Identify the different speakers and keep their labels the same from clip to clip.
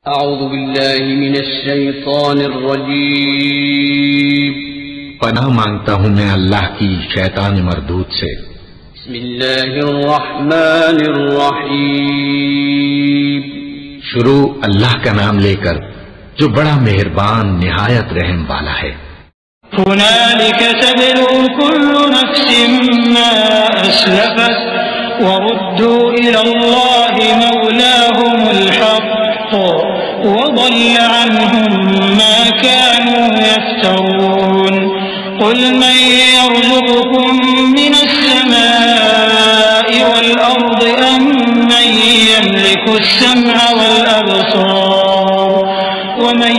Speaker 1: اعوذ باللہ من الشیطان الرجیم
Speaker 2: پناہ مانگتا ہوں میں اللہ کی شیطان مردود سے۔
Speaker 1: بسم اللہ الرحمن الرحیم
Speaker 2: شروع اللہ کا نام لے کر جو بڑا مہربان نہایت رحم والا ہے۔
Speaker 3: هنالك تبلو كل نفس ما أسلفت وردوا إلى الله مولاهم الحق وضل عنهم ما كانوا يفترون قل من يرزقكم من السماء والأرض أم من يملك السمع والأبصار ومن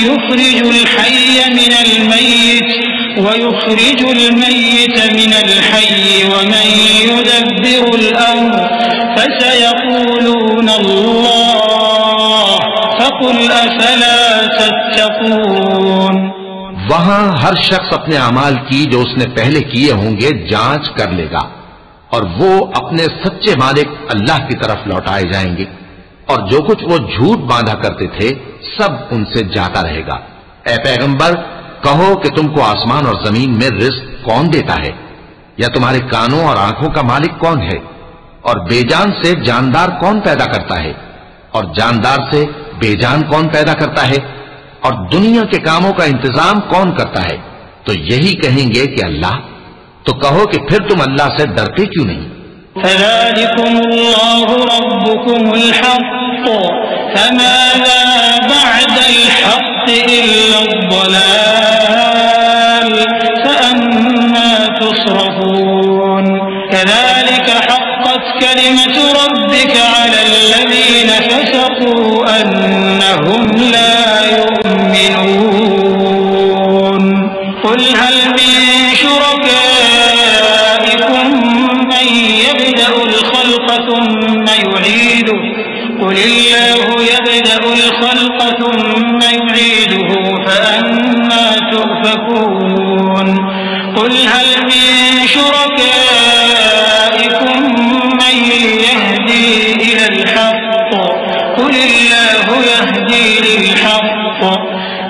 Speaker 3: يخرج الحي من الميت ويخرج الميت من الحي ومن يدبر الأمر فسيقولون الله فقل أفلا تتقون۔
Speaker 2: وہاں ہر شخص اپنے اعمال کی جو اس نے پہلے کیے ہوں گے جانچ کر لے گا، اور وہ اپنے سچے مالک اللہ کی طرف لوٹائے جائیں گے، اور جو کچھ وہ جھوٹ باندھا کرتے تھے سب ان سے جاتا رہے گا۔ اے پیغمبر کہو کہ تم کو آسمان اور زمین میں رزق کون دیتا ہے، یا تمہارے کانوں اور آنکھوں کا مالک کون ہے، اور بے جان سے جاندار کون پیدا کرتا ہے، اور جاندار سے بے جان کون پیدا کرتا ہے، اور دنیا کے کاموں کا انتظام کون کرتا ہے؟ تو یہی کہیں گے کہ اللہ۔ تو کہو کہ پھر تم اللہ سے ڈرتے کیوں نہیں؟
Speaker 3: فذلكم الله ربكم الحق فماذا بعد الحق إلا الضلال فأنا تصرفون كذلك حقت كلمة ربك على الذين فسقوا أنهم لا يؤمنون قل هل من شركائكم من يبدأ الخلق ثم يعيده قل الله يبدأ الخلق ثم يعيده فأنا تؤفكون قل هل من شركائكم من يهدي إلى الحق قل الله يهدي للحق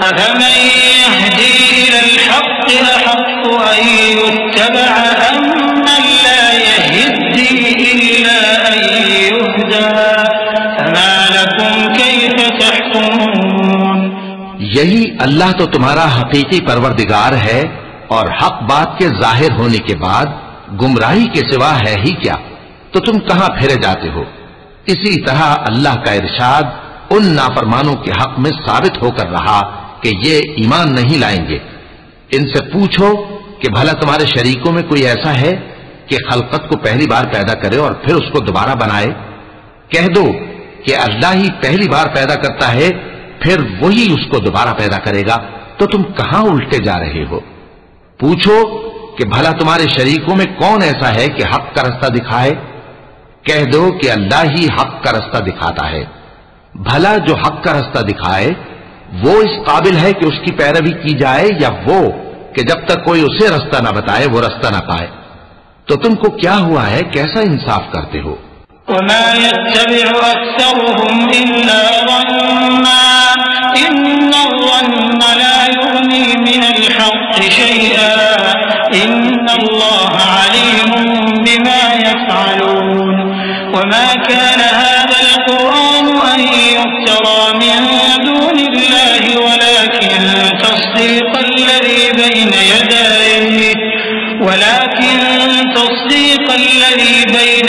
Speaker 3: أفمن يهدي إلى الحق أحق أن يتبع أم من لا يهدي إلا أن يهدى فما لكم كيف تحكمون۔
Speaker 2: یہی اللہ تو تمہارا حقیقی پروردگار ہے، اور حق بات کے ظاہر ہونے کے بعد گمراہی کے سوا ہے ہی کیا؟ تو تم کہاں پھرے جاتے ہو؟ اسی طرح اللہ کا ارشاد ان نافرمانوں کے حق میں ثابت ہو کر رہا کہ یہ ایمان نہیں لائیں گے۔ ان سے پوچھو کہ بھلا تمہارے شریکوں میں کوئی ایسا ہے کہ خلقت کو پہلی بار پیدا کرے اور پھر اس کو دوبارہ بنائے؟ کہہ دو کہ اللہ ہی پہلی بار پیدا کرتا ہے، پھر وہی اس کو دوبارہ پیدا کرے گا، تو تم کہاں الٹے جا رہے ہو؟ پوچھو کہ بھلا تمہارے شریکوں میں کون ایسا ہے کہ حق کا رستہ دکھائے؟ کہہ دو کہ اللہ ہی حق کا رستہ دکھاتا ہے۔ بھلا جو حق کا رستہ دکھائے وہ اس قابل ہے کہ اس کی پیروی کی جائے، یا وہ کہ جب تک کوئی اسے رستہ نہ بتائے وہ رستہ نہ پائے؟ تو تم کو کیا ہوا ہے، کیسا انصاف کرتے ہو؟
Speaker 3: وما يتبع أكثرهم إلا ظنا إن الظن لا يغني من الحق شيئا إن الله عليم بما يفعلون وما كان هذا القرآن أن يفترى من دون الله ولكن تصديق الذي بين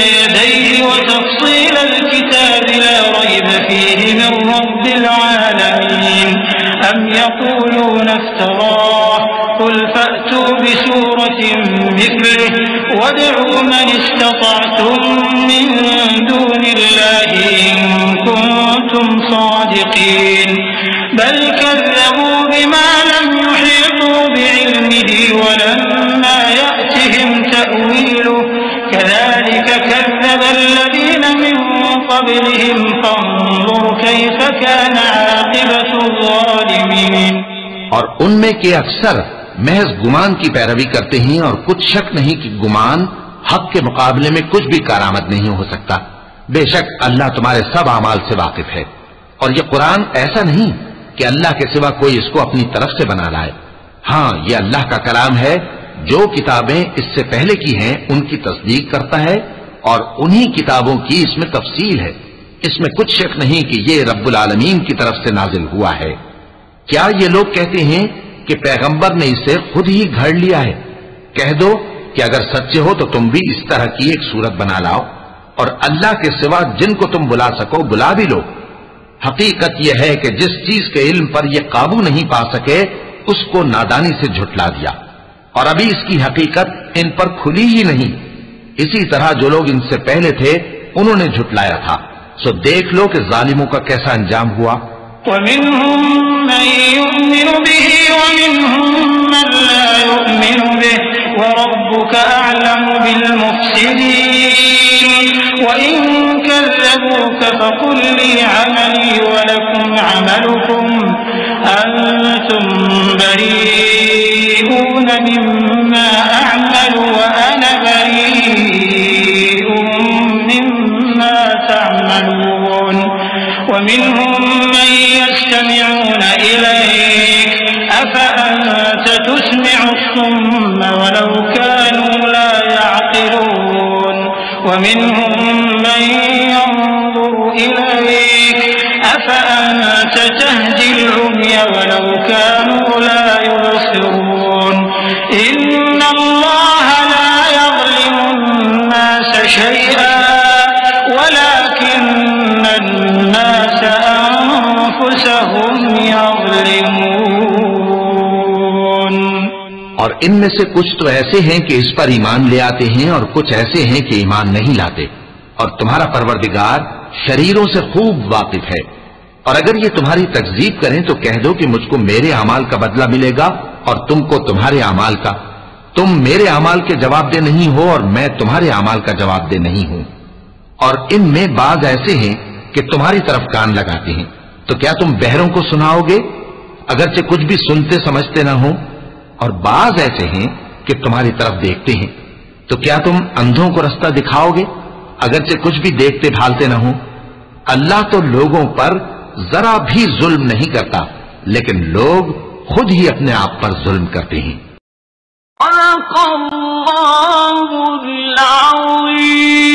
Speaker 3: يديه وتفصيل الكتاب لا ريب فيه من رب العالمين أم يقولون افتراه قل فأتوا بسورة مثله وادعوا من استطعتم من دون الله إن كنتم صادقين بل كذبوا بما لم يحيطوا بعلمه ولما يأتهم تأويله كذلك كذب الذين من قبلهم فانظر كيف كان عاقبة الظالمين۔
Speaker 2: اور ان میں کے اکثر محض گمان کی پیروی کرتے ہیں، اور کچھ شک نہیں کہ گمان حق کے مقابلے میں کچھ بھی کارآمد نہیں ہو سکتا۔ بے شک اللہ تمہارے سب اعمال سے واقف ہے، اور یہ قرآن ایسا نہیں کہ اللہ کے سوا کوئی اس کو اپنی طرف سے بنا لائے. ہاں یہ اللہ کا کلام ہے. جو کتابیں اس سے پہلے کی ہیں ان کی تصدیق کرتا ہے اور انہی کتابوں کی اس میں تفصیل ہے. اس میں کچھ شک نہیں کہ یہ رب العالمین کی طرف سے نازل ہوا ہے. کیا یہ لوگ کہتے ہیں کہ پیغمبر نے اسے خود ہی گھڑ لیا ہے؟ کہہ دو کہ اگر سچے ہو تو تم بھی اس طرح کی ایک صورت بنا لاؤ اور اللہ کے سوا جن کو تم بلا سکو بلا بھی لو. حقیقت یہ ہے کہ جس چیز کے علم پر یہ قابو نہیں پا سکے اس کو نادانی سے جھٹلا دیا اور ابھی اس کی حقیقت ان پر کھلی ہی نہیں. اسی طرح جو لوگ ان سے پہلے تھے انہوں نے جھٹلایا تھا. سو دیکھ لو کہ ظالموں کا کیسا انجام ہوا.
Speaker 3: وَمِنْهُمْ مَنْ يُؤْمِنُ بِهِ وَمِنْهُمْ مَنْ لَا يُؤْمِنُ بِهِ وَرَبُّكَ أَعْلَمُ بِالْمُفْسِدِينَ وَإِنْ كَذَّبُوكَ فَقُلْ لِي عَمَلِي وَلَكُمْ عَمَلُكُمْ أَنْتُمْ بَرِيئُونَ مِمَّا أَعْمَلُ وَأَنَا بَرِيءٌ مِمَّا تَعْمَلُونَ وَمِنْهُمْ مَنْ يَسْتَمِعُونَ إِلَيْكَ أَفَأَنْتَ تُسْمِعُ الصُّمَّ وَلَوْ كَانُوا لَا يَعْقِلُونَ وَمِنْهُمْ مَنْ يَنْظُرُ إِلَيْكَ أَفَأَنْتَ تَهْدِي الْعُمْيَ وَلَوْ كَانُوا لَا يُبْصِرُونَ إِنَّ اللَّهَ لَا يَظْلِمُ النَّاسَ شَيْئًا وَلَكِنَّ النَّاسَ أَنفُسَهُمْ يَظْلِمُونَ.
Speaker 2: اور ان میں سے کچھ تو ایسے ہیں کہ اس پر ایمان لے آتے ہیں اور کچھ ایسے ہیں کہ ایمان نہیں لاتے. اور تمہارا پروردگار شریروں سے خوب واقف ہے. اور اگر یہ تمہاری تکذیب کریں تو کہہ دو کہ مجھ کو میرے اعمال کا بدلہ ملے گا اور تم کو تمہارے اعمال کا. تم میرے اعمال کے جواب دہ نہیں ہو اور میں تمہارے اعمال کا جواب دہ نہیں ہوں. اور ان میں بعض ایسے ہیں کہ تمہاری طرف کان لگاتے ہیں. تو کیا تم بہروں کو سناؤ گے اگرچہ کچھ بھی سنتے سمجھتے نہ ہو؟ اور بعض ایسے ہیں کہ تمہاری طرف دیکھتے ہیں. تو کیا تم اندھوں کو رستہ دکھاؤ گے اگرچہ کچھ بھی دیکھتے بھالتے نہ ہو؟ اللہ تو لوگوں پر ذرا بھی ظلم نہیں کرتا لیکن لوگ خود ہی اپنے آپ پر ظلم کرتے ہیں.
Speaker 4: صدق اللہ العظیم.